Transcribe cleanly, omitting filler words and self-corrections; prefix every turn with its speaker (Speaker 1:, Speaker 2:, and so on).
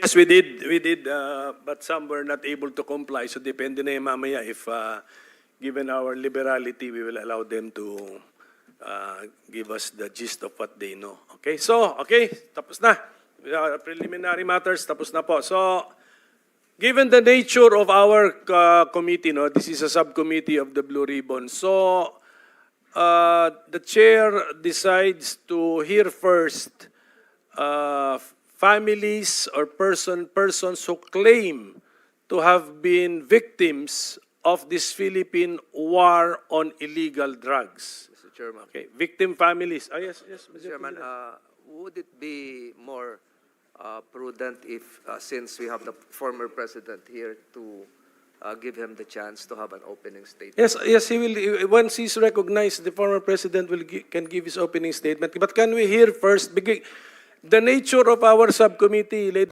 Speaker 1: Yes, we did, but some were not able to comply. So depende na yung mamaya if, given our liberality, we will allow them to give us the gist of what they know. Okay, so, okay, tapos na. Preliminary matters, tapos na po. So, given the nature of our committee, no, this is a subcommittee of the Blue Ribbon. So, the chair decides to hear first families or persons who claim to have been victims of this Philippine war on illegal drugs.
Speaker 2: Mr. Chairman.
Speaker 1: Okay, victim families. Oh, yes,
Speaker 2: Mr.
Speaker 1: Mr.
Speaker 2: Chairman, would it be more prudent if, since we have the former president here, to give him the chance to have an opening statement?
Speaker 1: Yes, he will. Once he's recognized, the former president can give his opening statement. But can we hear first, the nature of our subcommittee, ladies